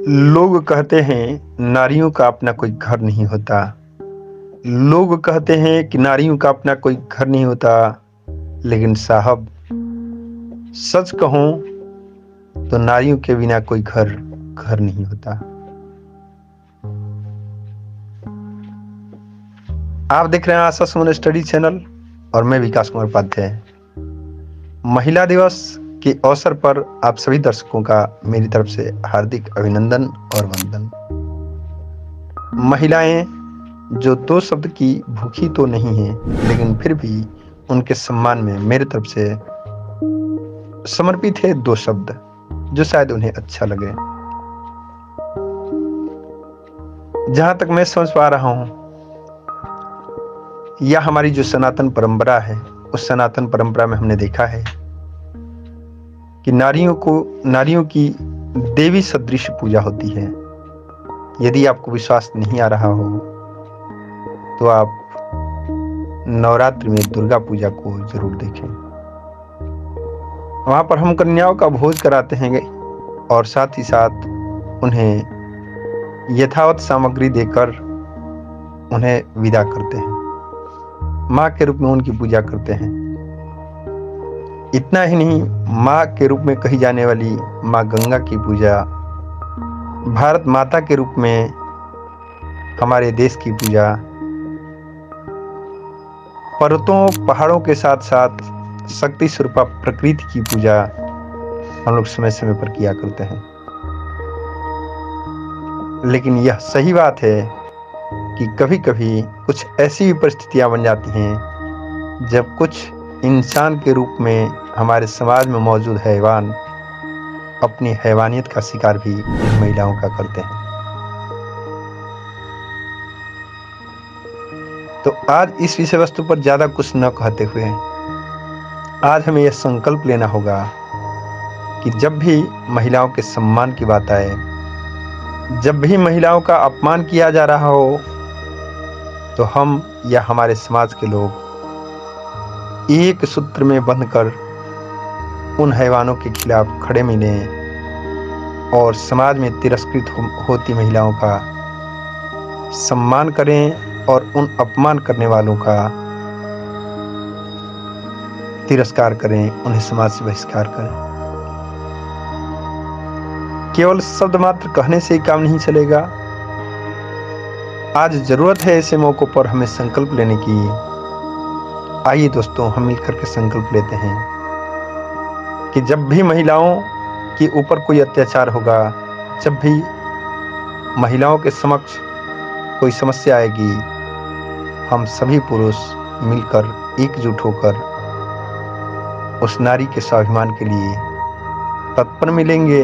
लोग कहते हैं नारियों का अपना कोई घर नहीं होता। लोग कहते हैं कि नारियों का अपना कोई घर नहीं होता, लेकिन साहब सच कहूं तो नारियों के बिना कोई घर घर नहीं होता। आप देख रहे हैं आशा सुमन स्टडी चैनल और मैं विकास कुमार उपाध्याय। महिला दिवस के अवसर पर आप सभी दर्शकों का मेरी तरफ से हार्दिक अभिनंदन और वंदन। महिलाएं जो दो शब्द की भूखी तो नहीं है, लेकिन फिर भी उनके सम्मान में मेरे तरफ से समर्पित है दो शब्द जो शायद उन्हें अच्छा लगे। जहां तक मैं समझ पा रहा हूं, यह हमारी जो सनातन परंपरा है, उस सनातन परंपरा में हमने देखा है कि नारियों की देवी सदृश पूजा होती है। यदि आपको विश्वास नहीं आ रहा हो तो आप नवरात्रि में दुर्गा पूजा को जरूर देखें। वहां पर हम कन्याओं का भोज कराते हैं और साथ ही साथ उन्हें यथावत सामग्री देकर उन्हें विदा करते हैं। माँ के रूप में उनकी पूजा करते हैं। इतना ही नहीं, माँ के रूप में कही जाने वाली माँ गंगा की पूजा, भारत माता के रूप में हमारे देश की पूजा, पर्वतों पहाड़ों के साथ साथ शक्ति स्वरूपा प्रकृति की पूजा हम लोग समय समय पर किया करते हैं। लेकिन यह सही बात है कि कभी कभी कुछ ऐसी भी परिस्थितियां बन जाती हैं जब कुछ इंसान के रूप में हमारे समाज में मौजूद हैवान अपनी हैवानियत का शिकार भी इन महिलाओं का करते हैं। तो आज इस विषय वस्तु पर ज्यादा कुछ न कहते हुए आज हमें यह संकल्प लेना होगा कि जब भी महिलाओं के सम्मान की बात आए, जब भी महिलाओं का अपमान किया जा रहा हो, तो हम या हमारे समाज के लोग एक सूत्र में बंधकर उन हैवानों के खिलाफ खड़े मिलें और समाज में तिरस्कृत होती महिलाओं का सम्मान करें और उन अपमान करने वालों का तिरस्कार करें, उन्हें समाज से बहिष्कार करें। केवल शब्द मात्र कहने से ही काम नहीं चलेगा। आज जरूरत है ऐसे मौकों पर हमें संकल्प लेने की। आइए दोस्तों, हम मिलकर के संकल्प लेते हैं कि जब भी महिलाओं के ऊपर कोई अत्याचार होगा, जब भी महिलाओं के समक्ष कोई समस्या आएगी, हम सभी पुरुष मिलकर एकजुट होकर उस नारी के स्वाभिमान के लिए तत्पर मिलेंगे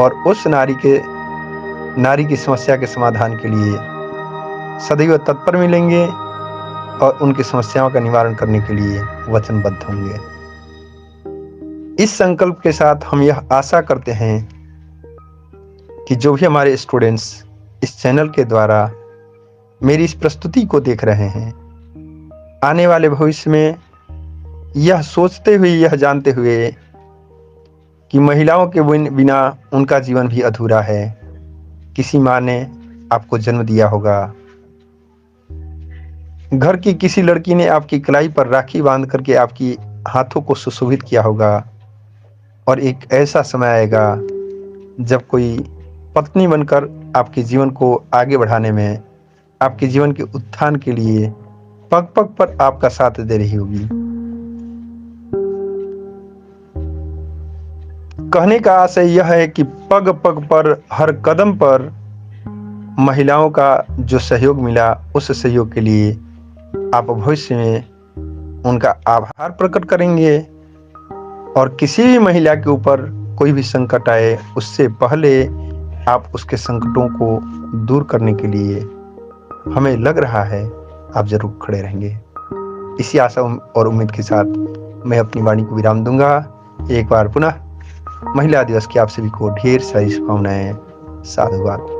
और उस नारी की समस्या के समाधान के लिए सदैव तत्पर मिलेंगे और उनकी समस्याओं का निवारण करने के लिए वचनबद्ध होंगे। इस संकल्प के साथ हम यह आशा करते हैं कि जो भी हमारे स्टूडेंट्स इस चैनल के द्वारा मेरी इस प्रस्तुति को देख रहे हैं, आने वाले भविष्य में यह सोचते हुए, यह जानते हुए कि महिलाओं के बिना उनका जीवन भी अधूरा है। किसी माँ ने आपको जन्म दिया होगा, घर की किसी लड़की ने आपकी कलाई पर राखी बांध करके आपकी हाथों को सुशोभित किया होगा, और एक ऐसा समय आएगा जब कोई पत्नी बनकर आपके जीवन को आगे बढ़ाने में, आपके जीवन के उत्थान के लिए पग पग पर आपका साथ दे रही होगी। कहने का आशय यह है कि पग पग पर, हर कदम पर महिलाओं का जो सहयोग मिला, उस सहयोग के लिए आप भविष्य में उनका आभार प्रकट करेंगे और किसी भी महिला के ऊपर कोई भी संकट आए, उससे पहले आप उसके संकटों को दूर करने के लिए, हमें लग रहा है, आप जरूर खड़े रहेंगे। इसी आशा और उम्मीद के साथ मैं अपनी वाणी को विराम दूंगा। एक बार पुनः महिला दिवस की आप सभी को ढेर सारी शुभकामनाएं। साधुवाद।